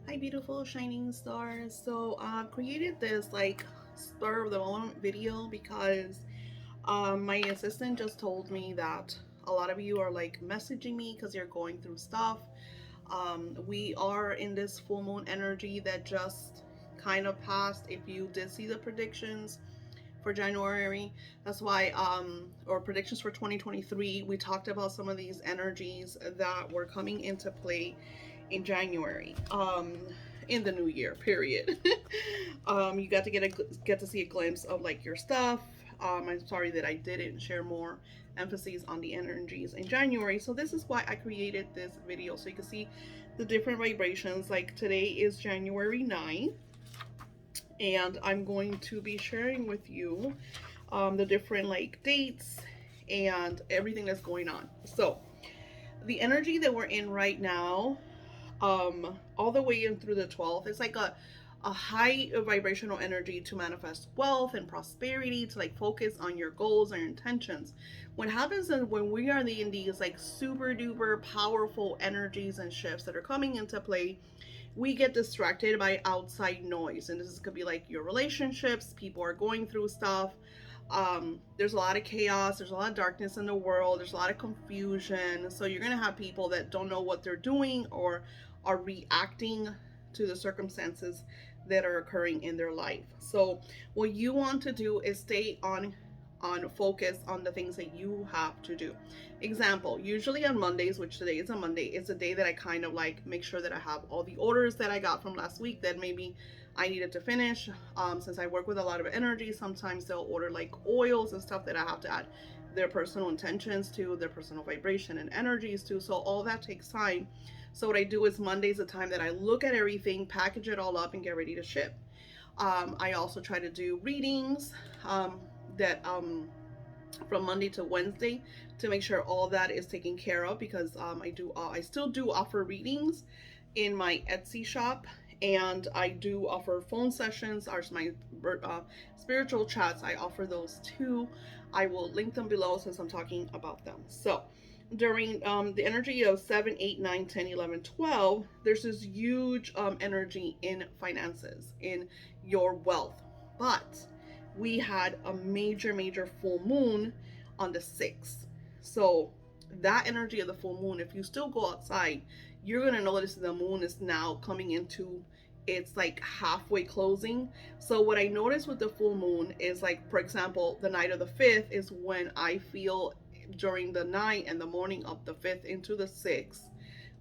Hi, beautiful shining stars. So I've created this like spur of the moment video because my assistant just told me that a lot of you are like messaging me because you're going through stuff. We are in this full moon energy that just kind of passed. If you did see the predictions for January, that's why, or predictions for 2023, we talked about some of these energies that were coming into play in January, in the new year, period. You got to get to see a glimpse of like your stuff. I'm sorry that I didn't share more emphasis on the energies in January. So this is why I created this video so you can see the different vibrations. Like today is January 9th, and I'm going to be sharing with you the different like dates and everything that's going on. So the energy that we're in right now, all the way in through the 12th, it's like a high vibrational energy to manifest wealth and prosperity, to like focus on your goals and your intentions. What happens is when we are in these like super duper powerful energies and shifts that are coming into play, we get distracted by outside noise. And this could be like your relationships, people are going through stuff. There's a lot of chaos, there's a lot of darkness in the world, there's a lot of confusion. So you're gonna have people that don't know what they're doing or are reacting to the circumstances that are occurring in their life. So what you want to do is stay on focus on the things that you have to do. Example, usually on Mondays, which today is a Monday, it's a day that I kind of like make sure that I have all the orders that I got from last week that maybe I needed to finish. Since I work with a lot of energy, sometimes they'll order like oils and stuff that I have to add their personal intentions to, their personal vibration and energies to. So all that takes time. So what I do is Monday's the time that I look at everything, package it all up, and get ready to ship. I also try to do readings, that from Monday to Wednesday, to make sure all that is taken care of, because I still do offer readings in my Etsy shop, and I do offer phone sessions or my spiritual chats. I offer those too. I will link them below since I'm talking about them. So during the energy of 7, 8, 9, 10, 11, 12, there's this huge energy in finances, in your wealth. But we had a major full moon on the 6th. So that energy of the full moon, if you still go outside, you're going to notice the moon is now coming into it's like halfway closing. So what I noticed with the full moon is, like, for example, the night of the 5th is when I feel, during the night and the morning of the 5th into the 6th,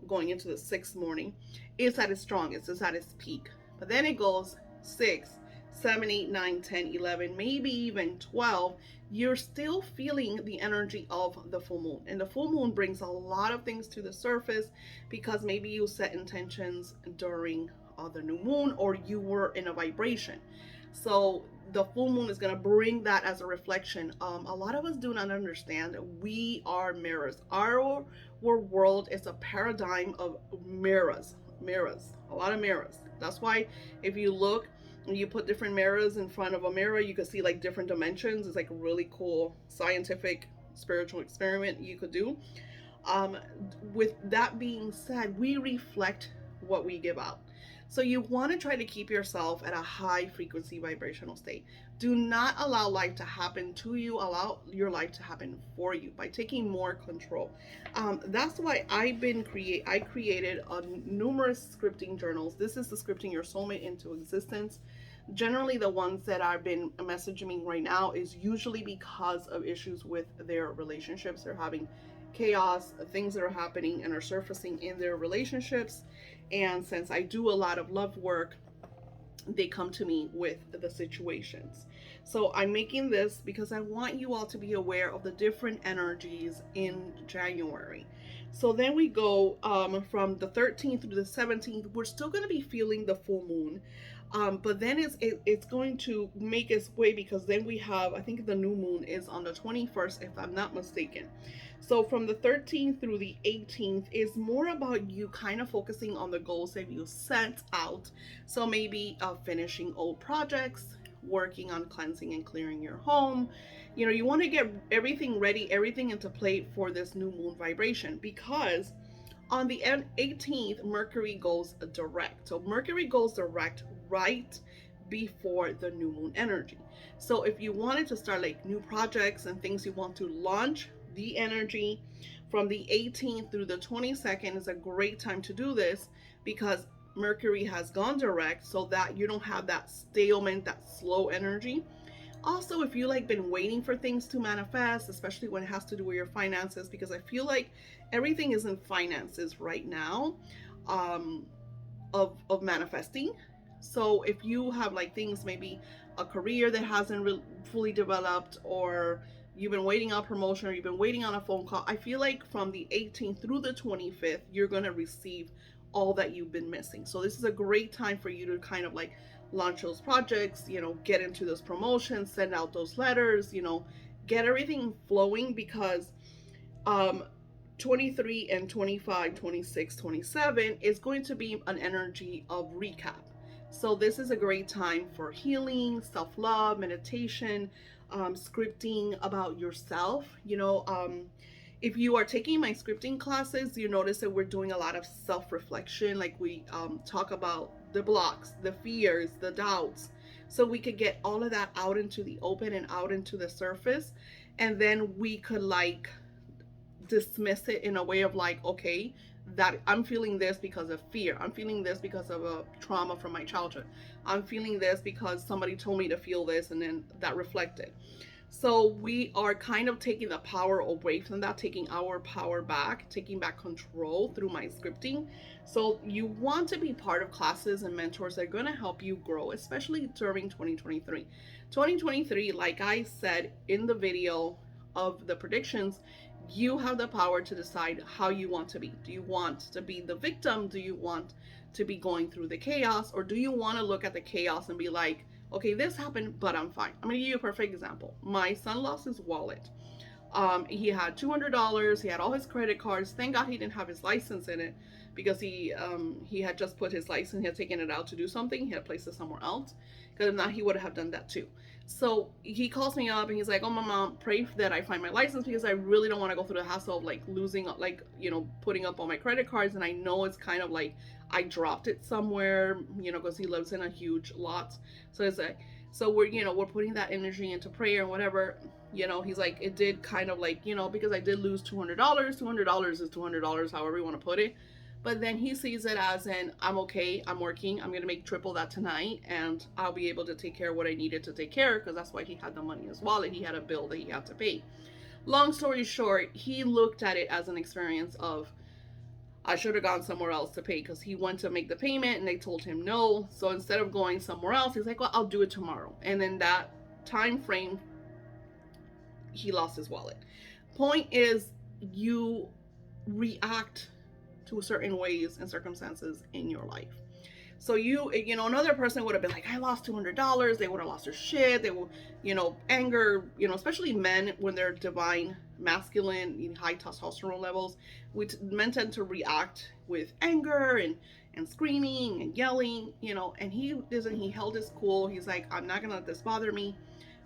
going into the 6th morning, it's at its strongest, it's at its peak. But then it goes 6, 7, 8, 9, 10, 11, maybe even 12. You're still feeling the energy of the full moon. And the full moon brings a lot of things to the surface because maybe you set intentions during the new moon, or you were in a vibration. So the full moon is going to bring that as a reflection. A lot of us do not understand we are mirrors. Our world is a paradigm of mirrors, a lot of mirrors. That's why if you look and you put different mirrors in front of a mirror, you can see like different dimensions. It's like a really cool scientific spiritual experiment you could do. um, with that being said, we reflect what we give out. So you want to try to keep yourself at a high frequency vibrational state. Do not allow life to happen to you. Allow your life to happen for you by taking more control. That's why I created numerous scripting journals. This is the scripting your soulmate into existence. Generally, the ones that I've been messaging me right now is usually because of issues with their relationships. They're having chaos, things that are happening and are surfacing in their relationships. And since I do a lot of love work, they come to me with the situations. So I'm making this because I want you all to be aware of the different energies in January. So then we go, from the 13th through the 17th. We're still going to be feeling the full moon, but then it's going to make its way, because then we have, I think the new moon is on the 21st, if I'm not mistaken. So from the 13th through the 18th is more about you kind of focusing on the goals that you set out. So maybe finishing old projects, working on cleansing and clearing your home. You want to get everything ready, everything into play for this new moon vibration, because On the 18th, Mercury goes direct. So Mercury goes direct right before the new moon energy. So if you wanted to start like new projects and things you want to launch, the energy from the 18th through the 22nd is a great time to do this because Mercury has gone direct so that you don't have that stalemate, that slow energy. Also, if you like been waiting for things to manifest, especially when it has to do with your finances, because I feel like everything is in finances right now, um, of manifesting. So if you have like things, maybe a career that hasn't fully developed, or you've been waiting on promotion, or you've been waiting on a phone call, I feel like from the 18th through the 25th, you're gonna receive all that you've been missing. So this is a great time for you to kind of like launch those projects, get into those promotions, send out those letters, get everything flowing because um 23 and 25, 26, 27 is going to be an energy of recap. So this is a great time for healing, self-love, meditation, scripting about yourself. If you are taking my scripting classes, you notice that we're doing a lot of self-reflection. Like we talk about the blocks, the fears, the doubts, so we could get all of that out into the open and out into the surface, and then we could like dismiss it in a way of like, okay, that I'm feeling this because of fear. I'm feeling this because of a trauma from my childhood. I'm feeling this because somebody told me to feel this and then that reflected. So we are kind of taking the power away from that, taking our power back, taking back control through my scripting. So you want to be part of classes and mentors that are going to help you grow, especially during 2023. 2023, like I said in the video of the predictions, you have the power to decide how you want to be. Do you want to be the victim? Do you want to be going through the chaos? Or do you want to look at the chaos and be like, okay, this happened, but I'm fine. I'm gonna give you a perfect example. My son lost his wallet. He had $200. He had all his credit cards. Thank God he didn't have his license in it because he had just put his license. He had taken it out to do something. He had placed it somewhere else. Because if not, he would have done that too. So he calls me up and he's like, "Oh, my mom, pray that I find my license because I really don't want to go through the hassle of like losing, like putting up all my credit cards. And I know it's kind of like I dropped it somewhere, because he lives in a huge lot. So it's like, so we're putting that energy into prayer and whatever." He's like, it did kind of like, because I did lose $200. $200 is $200, however you want to put it. But then he sees it as in, I'm okay, I'm working, I'm gonna make triple that tonight, and I'll be able to take care of what I needed to take care of, because that's why he had the money in his wallet. He had a bill that he had to pay. Long story short, he looked at it as an experience of, I should have gone somewhere else to pay, because he went to make the payment and they told him no. So instead of going somewhere else, he's like, well, I'll do it tomorrow. And then that time frame, he lost his wallet. Point is, you react to certain ways and circumstances in your life. So another person would have been like, I lost $200. They would have lost their shit. They will, anger, especially men when they're divine, masculine, high testosterone levels. Men tend to react with anger and screaming and yelling, and he doesn't, he held his cool. He's like, I'm not going to let this bother me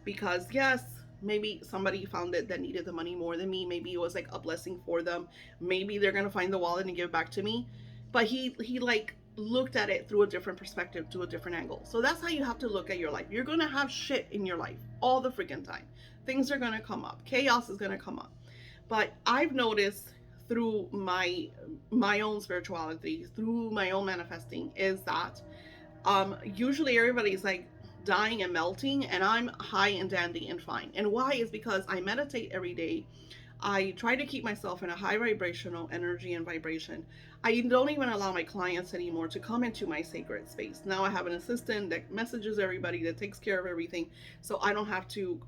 because yes, maybe somebody found it that needed the money more than me. Maybe it was like a blessing for them. Maybe they're going to find the wallet and give it back to me. But he like looked at it through a different perspective, to a different angle. So that's how you have to look at your life. You're going to have shit in your life all the freaking time. Things are going to come up. Chaos is going to come up. But I've noticed through my own spirituality, through my own manifesting, is that usually everybody's like dying and melting, and I'm high and dandy and fine. And why is because I meditate every day. I try to keep myself in a high vibrational energy and vibration. I don't even allow my clients anymore to come into my sacred space. Now I have an assistant that messages everybody, that takes care of everything. So I don't have to,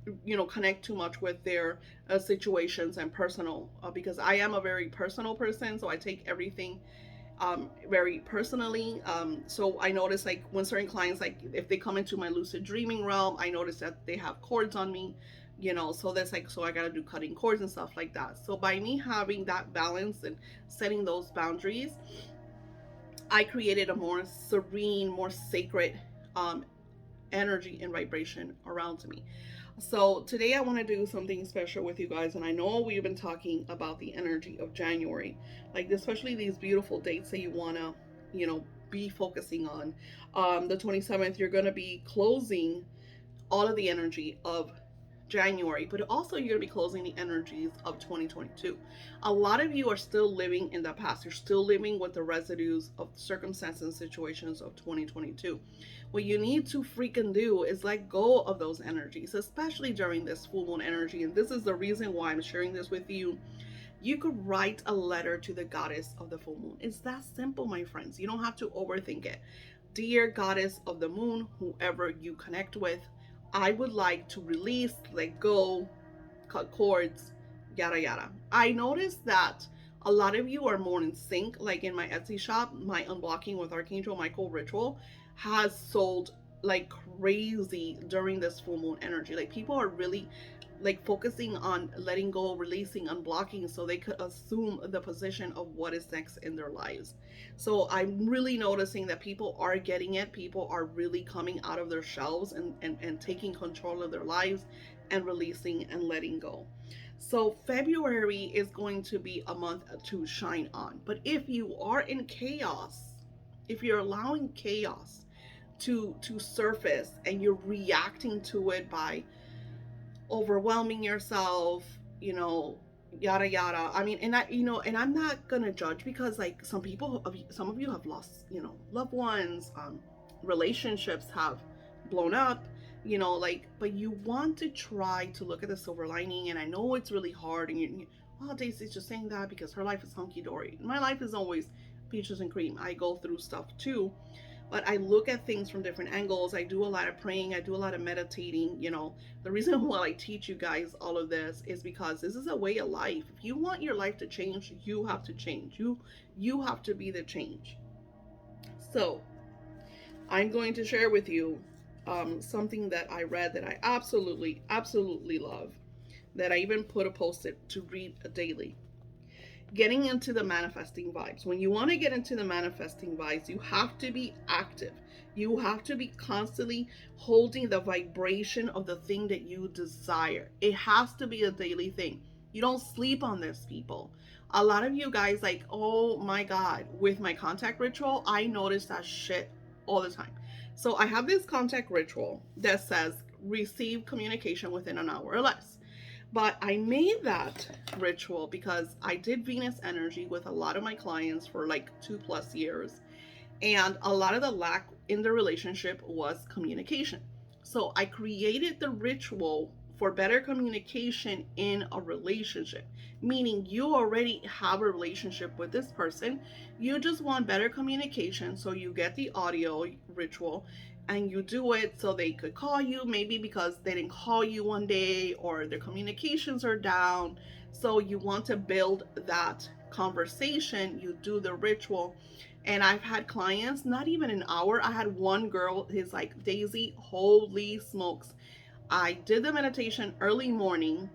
connect too much with their situations and personal, because I am a very personal person. So I take everything very personally. So I notice like when certain clients, like if they come into my lucid dreaming realm, I notice that they have cords on me, so that's like, so I got to do cutting cords and stuff like that. So by me having that balance and setting those boundaries, I created a more serene, more sacred energy and vibration around me. So today I want to do something special with you guys, and I know we've been talking about the energy of January, like especially these beautiful dates that you want to, be focusing on. The 27th, you're going to be closing all of the energy of January, but also you're going to be closing the energies of 2022. A lot of you are still living in the past. You're still living with the residues of circumstances and situations of 2022. What you need to freaking do is let go of those energies, especially during this full moon energy. And this is the reason why I'm sharing this with you. You could write a letter to the goddess of the full moon. It's that simple, my friends. You don't have to overthink it. Dear goddess of the moon, whoever you connect with, I would like to release, let go, cut cords, yada yada. I noticed that a lot of you are more in sync. Like in my Etsy shop, my Unblocking with Archangel Michael ritual has sold like crazy during this full moon energy. Like people are really like focusing on letting go, releasing, unblocking so they could assume the position of what is next in their lives. So I'm really noticing that people are getting it. People are really coming out of their shells and taking control of their lives and releasing and letting go. So February is going to be a month to shine on. But if you are in chaos, if you're allowing chaos to surface and you're reacting to it by overwhelming yourself, yada yada. I mean, and I'm not gonna judge because like some of you have lost, loved ones, relationships have blown up, like, but you want to try to look at the silver lining. And I know it's really hard, and oh, Daisy's just saying that because her life is hunky dory. My life is always peaches and cream. I go through stuff too, but I look at things from different angles. I do a lot of praying, I do a lot of meditating. The reason why I teach you guys all of this is because this is a way of life. If you want your life to change, you have to change. You have to be the change. So I'm going to share with you something that I read that I absolutely love, that I even put a post-it to read daily. Getting into the manifesting vibes. When you want to get into the manifesting vibes, you have to be active. You have to be constantly holding the vibration of the thing that you desire. It has to be a daily thing. You don't sleep on this, people. A lot of you guys, like, oh my God, with my contact ritual, I notice that shit all the time. So I have this contact ritual that says receive communication within an hour or less. But I made that ritual because I did Venus energy with a lot of my clients for like 2+ years. And a lot of the lack in the relationship was communication. So I created the ritual for better communication in a relationship, meaning you already have a relationship with this person. You just want better communication. So you get the audio ritual and you do it so they could call you, maybe because they didn't call you one day or their communications are down. So you want to build that conversation, you do the ritual. And I've had clients, not even an hour. I had one girl, his like, Daisy, holy smokes. I did the meditation early morning.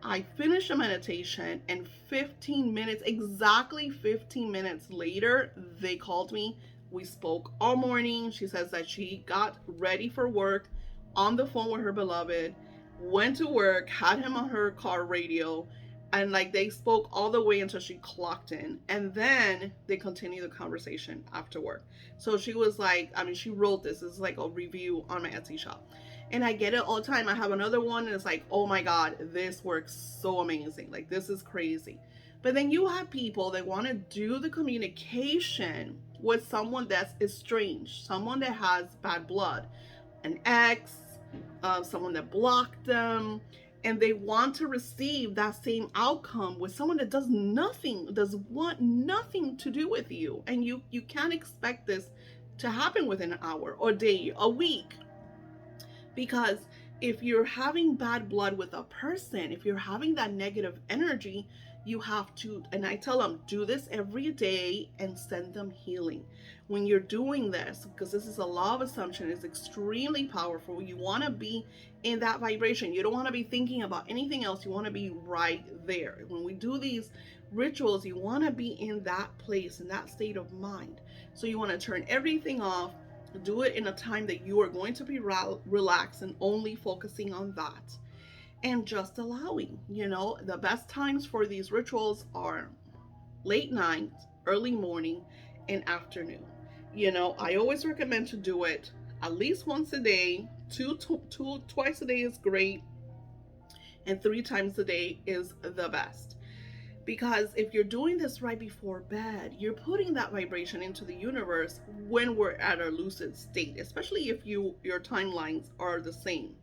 I finished the meditation, and 15 minutes, exactly 15 minutes later, they called me. We spoke all morning. She says that she got ready for work on the phone with her beloved, went to work, had him on her car radio, and like they spoke all the way until she clocked in. And then they continued the conversation after work. So she was like, I mean, she wrote this. This is like a review on my Etsy shop. And I get it all the time. I have another one and it's like, oh my God, this works so amazing. Like, this is crazy. But then you have people that want to do the communication with someone that's estranged, someone that has bad blood, an ex, someone that blocked them, and they want to receive that same outcome with someone that does want nothing to do with you. And you can't expect this to happen within an hour or a day, a week. Because if you're having bad blood with a person, if you're having that negative energy, you have to, and I tell them, do this every day and send them healing. When you're doing this, because this is a law of assumption, it's extremely powerful. You want to be in that vibration. You don't want to be thinking about anything else. You want to be right there. When we do these rituals, you want to be in that place, in that state of mind. So you want to turn everything off, Do it in a time that you are going to be relaxed and only focusing on that. And just allowing, the best times for these rituals are late night, early morning, and afternoon. I always recommend to do it at least once a day. Twice a day is great, and three times a day is the best. Because if you're doing this right before bed, you're putting that vibration into the universe when we're at our lucid state, especially if your timelines are the same.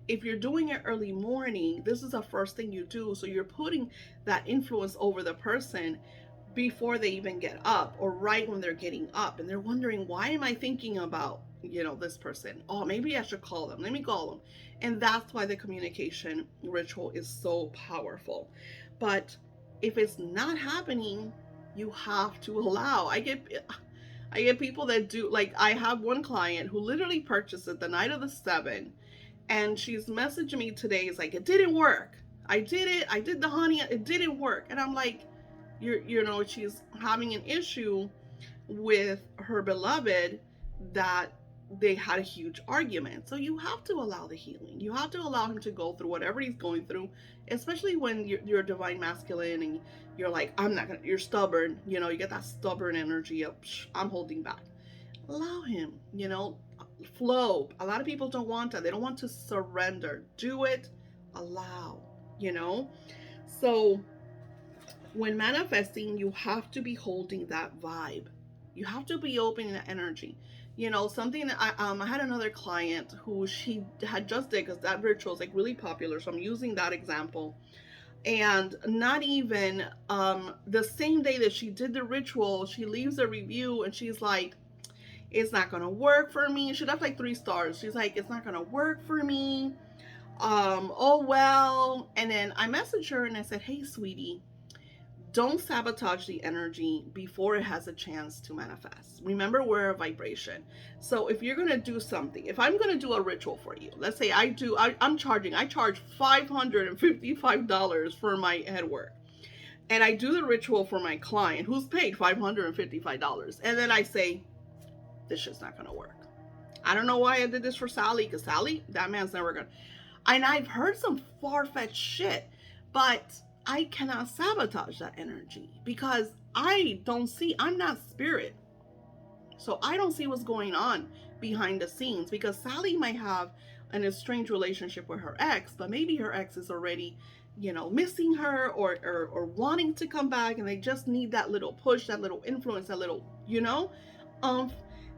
If you're doing it early morning, this is the first thing you do. So you're putting that influence over the person before they even get up, or right when they're getting up, and they're wondering, why am I thinking about this person? Oh, maybe I should call them. Let me call them. And that's why the communication ritual is so powerful. But if it's not happening, you have to allow. I get people that do, like, I have one client who literally purchased it the night of the 7, and she's messaging me today. It's like, it didn't work. I did it. I did the honey. It didn't work. And I'm like, she's having an issue with her beloved, that they had a huge argument. So you have to allow the healing. You have to allow him to go through whatever he's going through, especially when you're divine masculine and you're like, I'm not gonna, you're stubborn. You get that stubborn energy of, I'm holding back. Allow him, flow. A lot of people don't want that. They don't want to surrender. Do it, allow, you know? So when manifesting, you have to be holding that vibe. You have to be opening the energy. Something that I had another client who she had just did, because that ritual is like really popular. So I'm using that example. And not even the same day that she did the ritual, she leaves a review and she's like, it's not gonna work for me. She left like 3 stars. She's like, it's not gonna work for me. Oh well. And then I messaged her and I said, hey sweetie, don't sabotage the energy before it has a chance to manifest. Remember, we're a vibration. So if you're going to do something, if I'm going to do a ritual for you, let's say I charge $555 for my head work. And I do the ritual for my client who's paid $555. And then I say, this shit's not going to work. I don't know why I did this for Sally, because Sally, that man's never going to. And I've heard some far-fetched shit, but I cannot sabotage that energy because I'm not spirit. So I don't see what's going on behind the scenes, because Sally might have an estranged relationship with her ex, but maybe her ex is already, missing her, or wanting to come back, and they just need that little push, that little influence, that little, umph.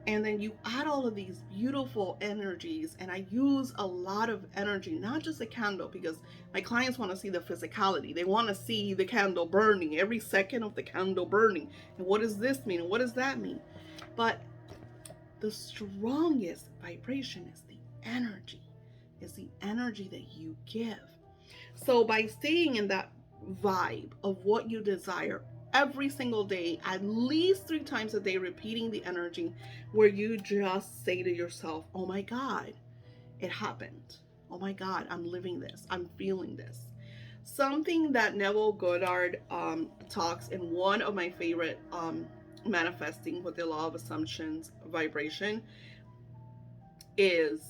And then you add all of these beautiful energies, and I use a lot of energy, not just a candle, because my clients want to see the physicality. They want to see the candle burning, every second of the candle burning. And what does this mean? And what does that mean? But the strongest vibration is the energy. Is the energy that you give. So by staying in that vibe of what you desire every single day, at least 3 times a day, repeating the energy, where you just say to yourself, oh my God, it happened. Oh my God, I'm living this. I'm feeling this. Something that Neville Goddard talks in one of my favorite manifesting with the law of assumptions vibration is,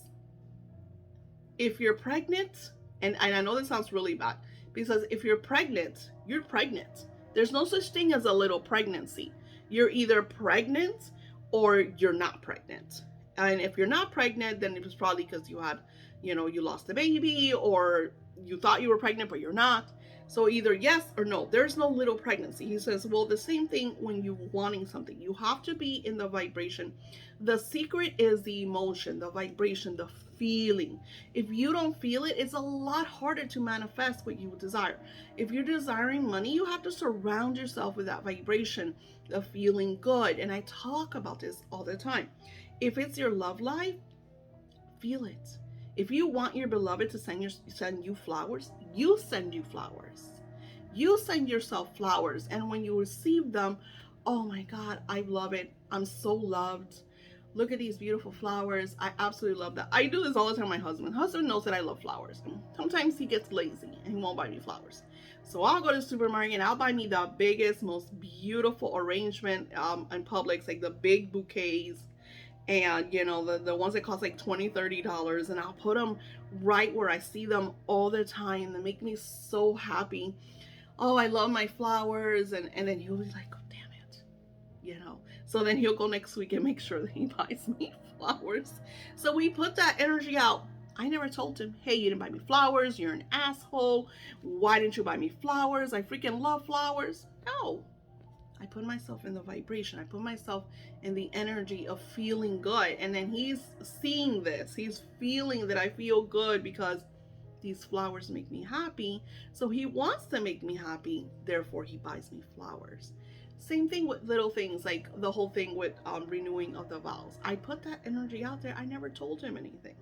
if you're pregnant, and I know this sounds really bad, because if you're pregnant, you're pregnant. There's no such thing as a little pregnancy. You're either pregnant or you're not pregnant. And if you're not pregnant, then it was probably because you had, you lost a baby, or you thought you were pregnant, but you're not. So either yes or no. There's no little pregnancy. He says, well, the same thing when you're wanting something. You have to be in the vibration. The secret is the emotion, the vibration, the feeling. If you don't feel it, it's a lot harder to manifest what you desire. If you're desiring money, you have to surround yourself with that vibration of feeling good. And I talk about this all the time. If it's your love life, feel it. If you want your beloved to send you flowers, you send you flowers. You send yourself flowers. And when you receive them, oh my God, I love it. I'm so loved. Look at these beautiful flowers. I absolutely love that. I do this all the time with my husband. My husband knows that I love flowers. Sometimes he gets lazy and he won't buy me flowers. So I'll go to the supermarket and I'll buy me the biggest, most beautiful arrangement in Publix, like the big bouquets. And the ones that cost like $20, $30, and I'll put them right where I see them all the time. They make me so happy. Oh, I love my flowers. And then he'll be like, oh, damn it. So then he'll go next week and make sure that he buys me flowers. So we put that energy out. I never told him, hey, you didn't buy me flowers, you're an asshole, why didn't you buy me flowers, I freaking love flowers. No, I put myself in the vibration. I put myself in the energy of feeling good. And then he's seeing this. He's feeling that I feel good because these flowers make me happy. So he wants to make me happy. Therefore, he buys me flowers. Same thing with little things like the whole thing with renewing of the vows. I put that energy out there. I never told him anything.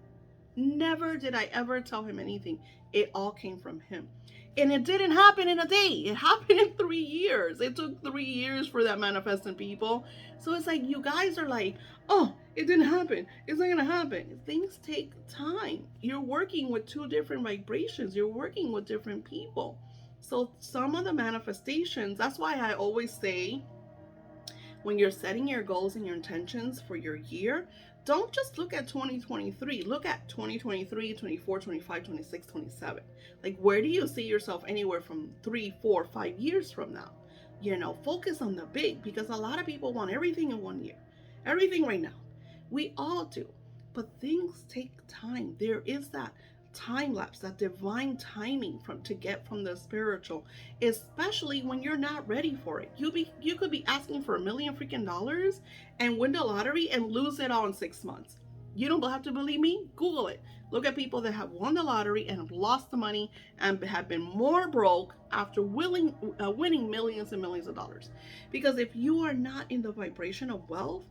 Never did I ever tell him anything. It all came from him. And it didn't happen in a day. It happened in 3 years. It took 3 years for that manifesting, people. So it's like you guys are like, oh, it didn't happen. It's not going to happen. Things take time. You're working with two different vibrations. You're working with different people. So some of the manifestations, that's why I always say, when you're setting your goals and your intentions for your year, don't just look at 2023. Look at 2023, 24, 25, 26, 27. Like, where do you see yourself anywhere from 3, 4, 5 years from now? Focus on the big, because a lot of people want everything in one year, everything right now. We all do. But things take time. There is that time lapse, that divine timing to get from the spiritual, especially when you're not ready for it. You could be asking for $1 million freaking and win the lottery and lose it all in 6 months. You don't have to believe me? Google it. Look at people that have won the lottery and have lost the money and have been more broke after winning millions and millions of dollars. Because if you are not in the vibration of wealth,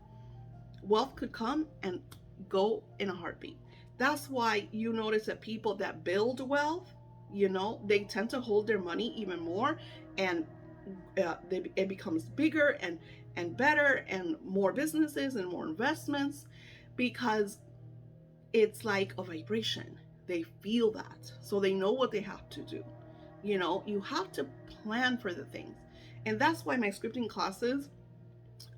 wealth could come and go in a heartbeat. That's why you notice that people that build wealth, they tend to hold their money even more, and it becomes bigger and better, and more businesses and more investments, because it's like a vibration. They feel that, so they know what they have to do. You have to plan for the things, and that's why my scripting classes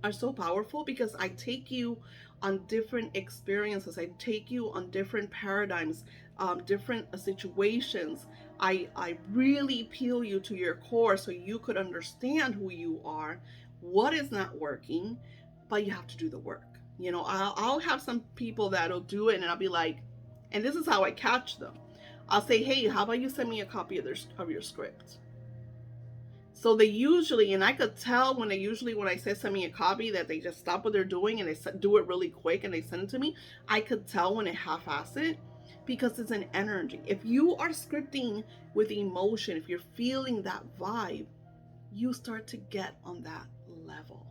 are so powerful, because I take you on different experiences. I take you on different paradigms, different situations. I really peel you to your core so you could understand who you are, what is not working, but you have to do the work. I'll have some people that'll do it, and I'll be like, and this is how I catch them. I'll say, hey, how about you send me a copy of your script? So they usually, and I could tell when I say send me a copy, that they just stop what they're doing and they do it really quick and they send it to me. I could tell when they half-ass it, because it's an energy. If you are scripting with emotion, if you're feeling that vibe, you start to get on that level.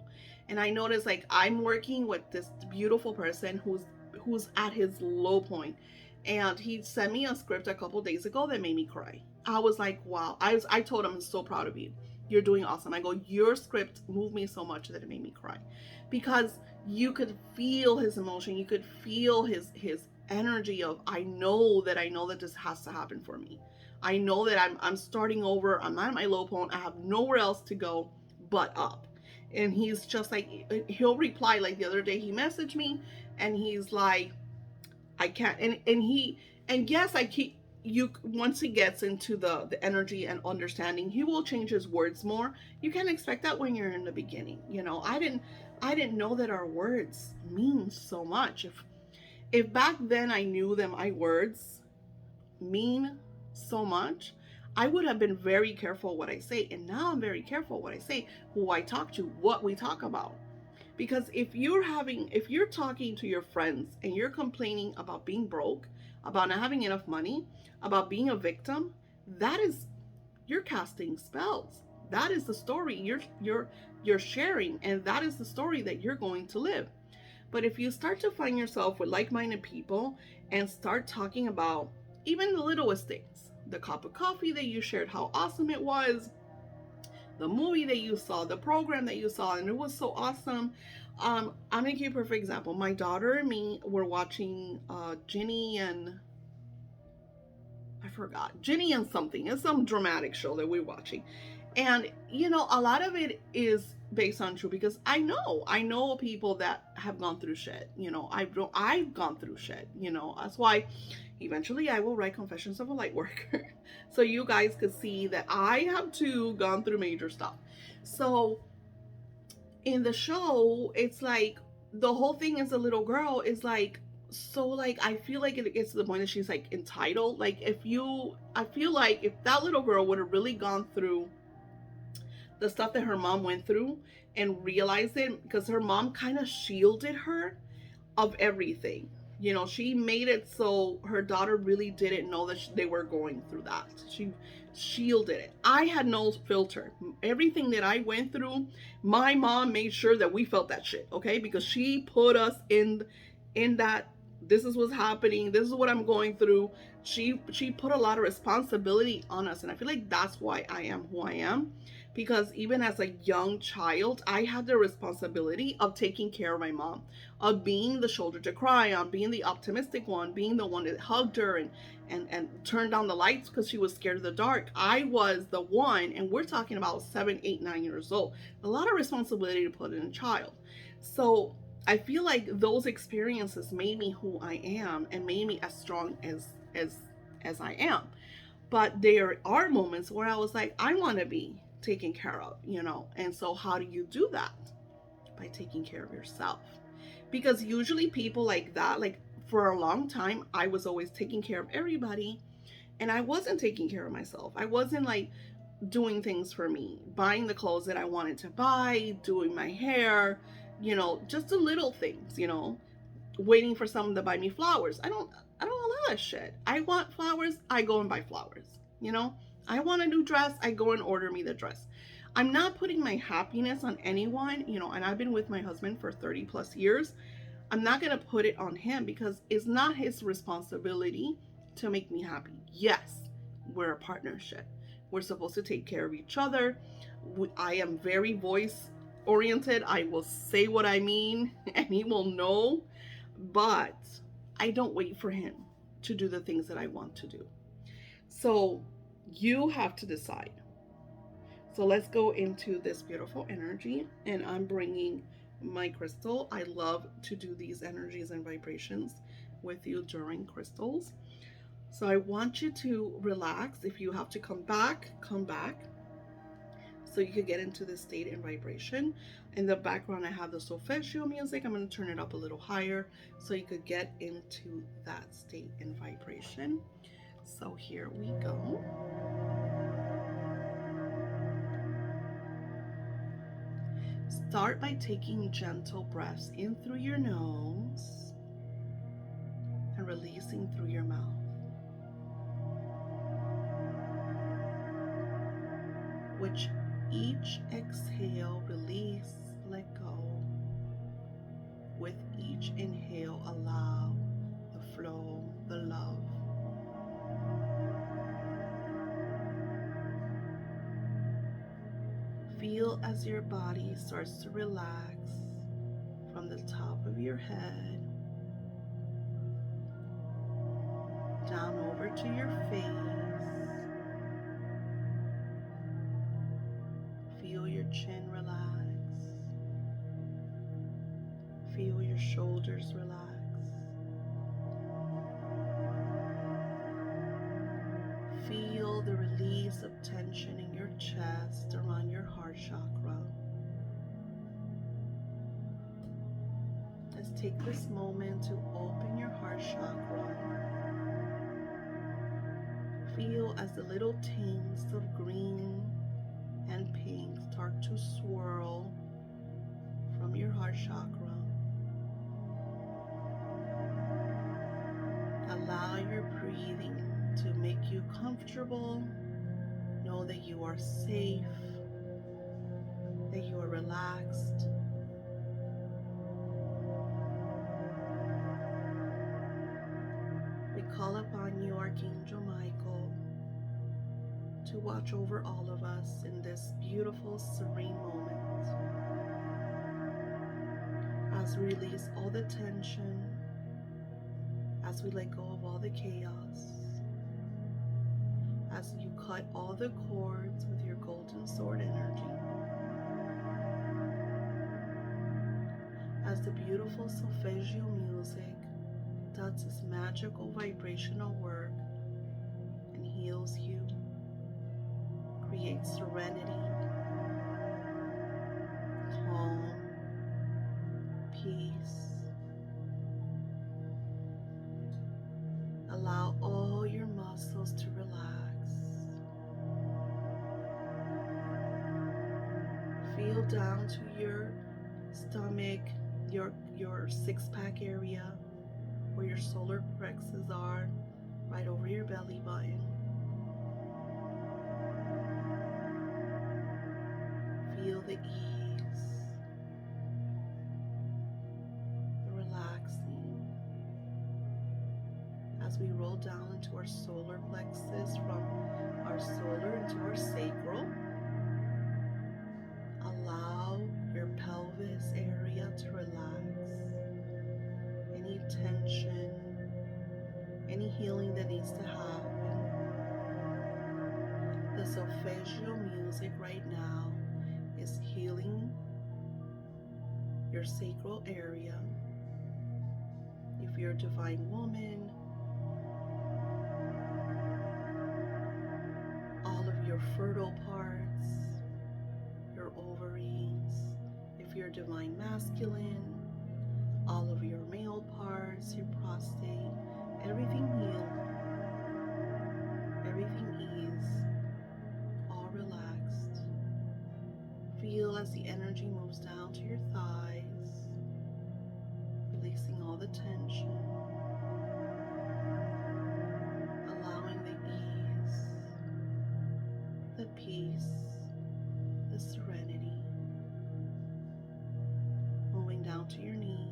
And I notice, like, I'm working with this beautiful person who's at his low point, and he sent me a script a couple days ago that made me cry. I was like, wow. I told him, I'm so proud of you. You're doing awesome. I go, your script moved me so much that it made me cry, because you could feel his emotion. You could feel his energy of, I know that this has to happen for me. I know that I'm starting over. I'm at my low point. I have nowhere else to go but up. And he's just like, he'll reply, like the other day he messaged me and he's like, I can't. And yes, I keep, you, once he gets into the energy and understanding, he will change his words more. You can't expect that when you're in the beginning. I didn't know that our words mean so much. If back then I knew that my words mean so much, I would have been very careful what I say. And now I'm very careful what I say, who I talk to, what we talk about. Because if you're talking to your friends and you're complaining about being broke, about not having enough money, about being a victim, that is, you're casting spells. That is the story you're sharing, and that is the story that you're going to live. But if you start to find yourself with like-minded people and start talking about even the littlest things, the cup of coffee that you shared, how awesome it was, the movie that you saw, the program that you saw, and it was so awesome. I'm gonna give you a perfect example. My daughter and me were watching Ginny and I forgot, Ginny and something. It's some dramatic show that we're watching, And you know, a lot of it is based on true, because I know people that have gone through shit. You know, I've gone through shit. You know, that's why eventually I will write Confessions of a Light Worker, so you guys could see that I have too gone through major stuff. So in the show, it's like the whole thing is a little girl is like, so like I feel like it gets to the point that she's like entitled. Like I feel like if that little girl would have really gone through the stuff that her mom went through and realized it, because her mom kind of shielded her of everything. You know, she made it so her daughter really didn't know that they were going through that. She shielded it. I had no filter. Everything that I went through, my mom made sure that we felt that shit, okay? Because she put us in that, this is what's happening, this is what I'm going through. She put a lot of responsibility on us, and I feel like that's why I am who I am, because even as a young child, I had the responsibility of taking care of my mom, of being the shoulder to cry on, being the optimistic one, being the one that hugged her and turned down the lights because she was scared of the dark. I was the one, and we're talking about 7, 8, 9 years old. A lot of responsibility to put in a child. So I feel like those experiences made me who I am and made me as strong as I am. But there are moments where I was like, I want to be taken care of, you know. And so how do you do that? By taking care of yourself. Because usually people like that, like for a long time, I was always taking care of everybody and I wasn't taking care of myself. I wasn't like doing things for me, buying the clothes that I wanted to buy, doing my hair, you know, just the little things, you know, waiting for someone to buy me flowers. I don't allow that shit. I want flowers, I go and buy flowers. You know? I want a new dress, I go and order me the dress. I'm not putting my happiness on anyone, you know, and I've been with my husband for 30 plus years. I'm not going to put it on him because it's not his responsibility to make me happy. Yes, we're a partnership. We're supposed to take care of each other. I am very voice oriented. I will say what I mean and he will know, but I don't wait for him to do the things that I want to do. So you have to decide. So let's go into this beautiful energy, and I'm bringing my crystal. I love to do these energies and vibrations with you during crystals. So I want you to relax. If you have to come back, come back. So you could get into this state and vibration. In the background, I have the solfeggio music. I'm going to turn it up a little higher so you could get into that state and vibration. So here we go. Start by taking gentle breaths in through your nose and releasing through your mouth. Which each exhale, release, let go. With each inhale, allow the flow, the love. Feel as your body starts to relax from the top of your head down over to your face. Feel your chin relax. Feel your shoulders relax. Feel the release of tension in your chest around your heart chakra. Let's take this moment to open your heart chakra. Feel as the little tints of green and pink start to swirl from your heart chakra. Allow your breathing to make you comfortable. Know that you are safe, that you are relaxed. We call upon you, Archangel Michael, to watch over all of us in this beautiful, serene moment as we release all the tension, as we let go of all the chaos, as you cut all the cords with your golden sword energy. As the beautiful solfeggio music does its magical vibrational work and heals you, creates serenity, calm, peace. Allow all your muscles to relax. Feel down to your stomach, your six-pack area where your solar plexus are, right over your belly button. Feel the ease, the relaxing as we roll down into our solar plexus from our solar into our sacral. Allow your pelvis area to relax. Any tension, any healing that needs to happen. The solfeggio music right now is healing your sacral area. If you're a divine woman, all of your fertile parts, your ovaries. If you're divine masculine, all of your male parts, your prostate, everything healed, everything eased, all relaxed. Feel as the energy moves down to your thighs, releasing all the tension, allowing the ease, the peace, the serenity, moving down to your knees,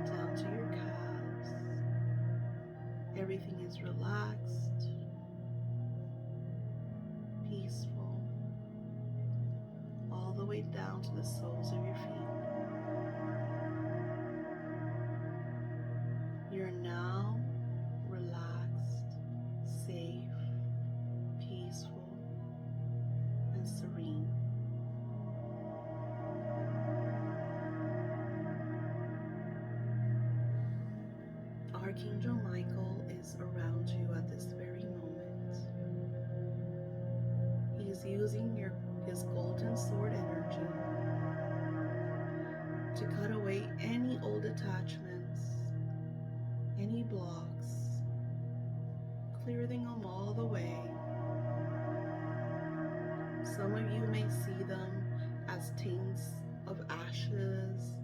down to your calves. Everything is relaxed, peaceful, all the way down to the soles of your feet. You're now relaxed, safe, peaceful, and serene. Archangel Michael is around you at this very moment. He is using his golden sword energy to cut away any old attachments, any blocks, clearing them all the way. Some of you may see them as taints of ashes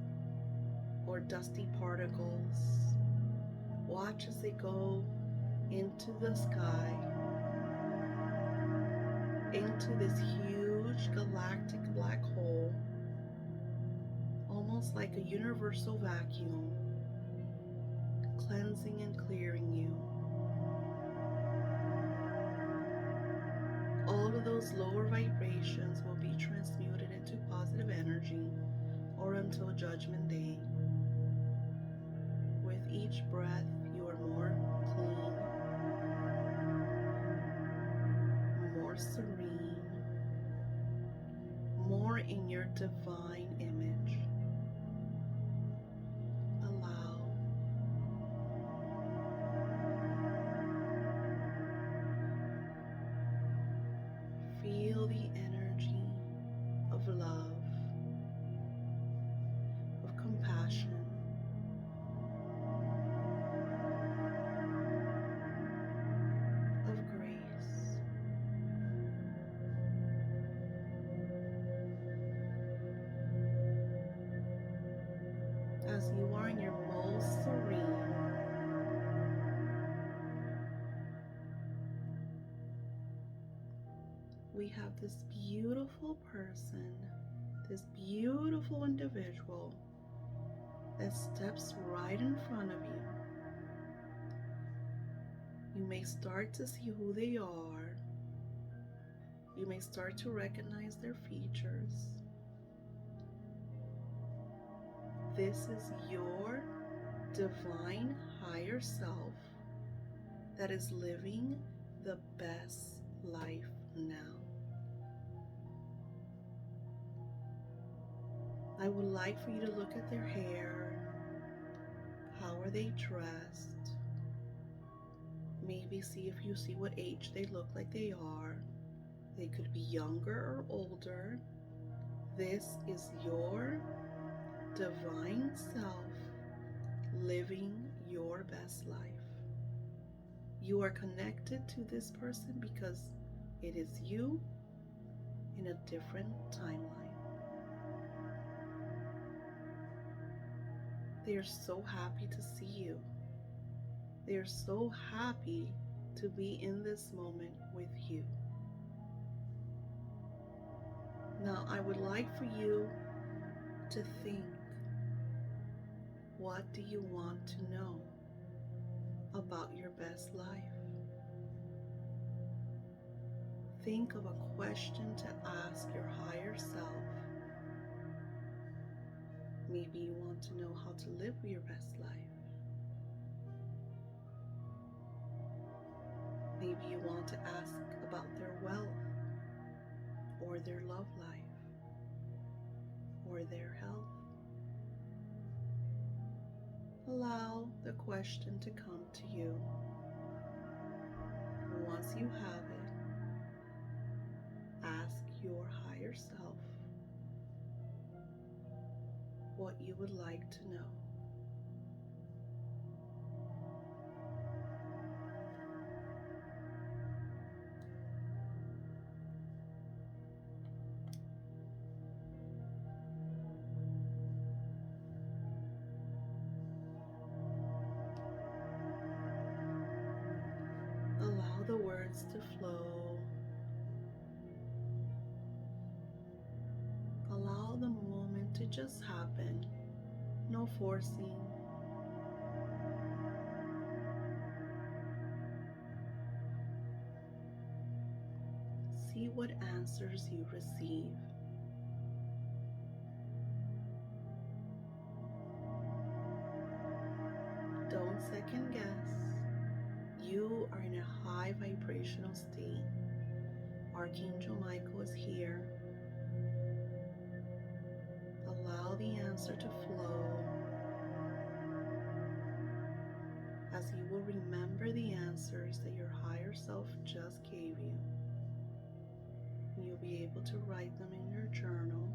or dusty particles. Watch as they go into the sky, into this huge galactic black hole, almost like a universal vacuum, cleansing and clearing you. All of those lower vibrations will be transmuted into positive energy or until Judgment Day. With each breath, you are more clean, more serene, more in your divine image. Allow. Feel the energy of love, of compassion, of grace. As you are in your most serene, we have this beautiful person, this beautiful individual that steps right in front of you. You may start to see who they are. You may start to recognize their features. This is your divine higher self that is living the best life now. I would like for you to look at their hair. How are they dressed? Maybe see if you see what age they look like they are. They could be younger or older. This is your divine self living your best life. You are connected to this person because it is you in a different timeline. They are so happy to see you. They are so happy to be in this moment with you. Now, I would like for you to think, what do you want to know about your best life? Think of a question to ask your higher self. Maybe you want to know how to live your best life. Maybe you want to ask about their wealth, or their love life, or their health. Allow the question to come to you. Once you have it, ask your higher self what you would like to know. Allow the words to flow. Allow the moment to just happen. No forcing. See what answers you receive. Don't second guess. You are in a high vibrational state. Archangel Michael is here. Allow the answer to flow as you will remember the answers that your higher self just gave you. You'll be able to write them in your journal.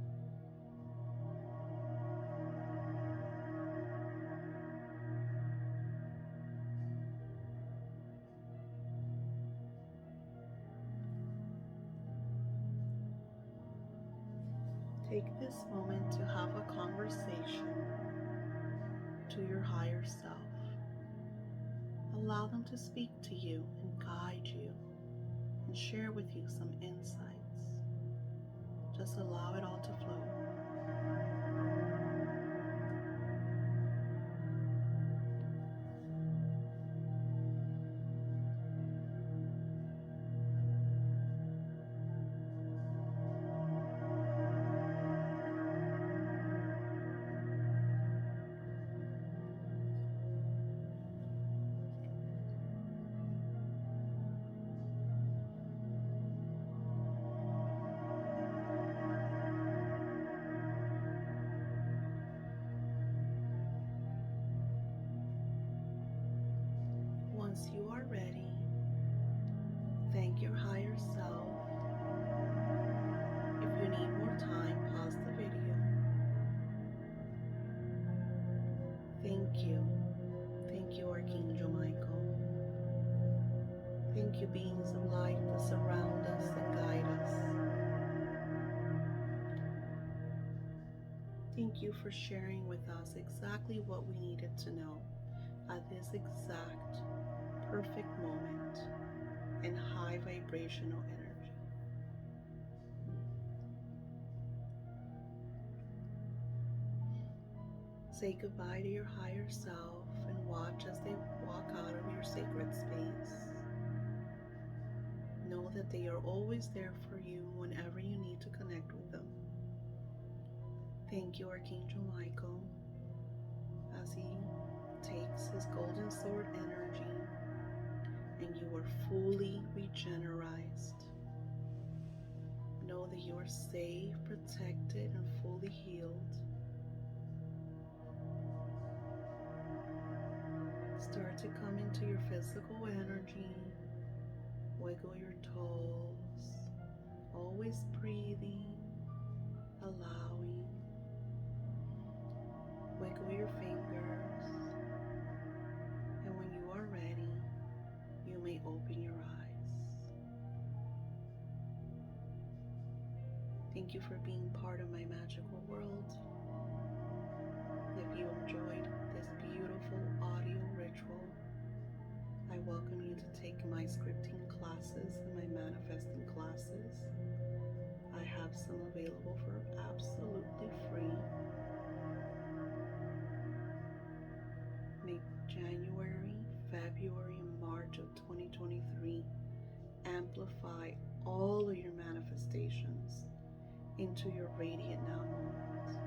Take this moment to have a conversation to your higher self. Allow them to speak to you and guide you and share with you some insights. Just allow it all to flow. Once you are ready, thank your higher self. If you need more time, pause the video. Thank you. Thank you, Archangel Michael. Thank you, beings of light that surround us and guide us. Thank you for sharing with us exactly what we needed to know at this exact perfect moment and high vibrational energy. Say goodbye to your higher self and watch as they walk out of your sacred space. Know that they are always there for you whenever you need to connect with them. Thank you, Archangel Michael, as he takes his golden sword energy and you are fully regenerized. Know that you are safe, protected, and fully healed. Start to come into your physical energy. Wiggle your toes. Always breathing, allowing. Wiggle your fingers. And when you are ready, you may open your eyes. Thank you for being part of my magical world. If you enjoyed this beautiful audio ritual, I welcome you to take my scripting classes and my manifesting classes. I have some available for absolutely free. Make January, February, and March of 2023 amplify all of your manifestations into your radiant now moment.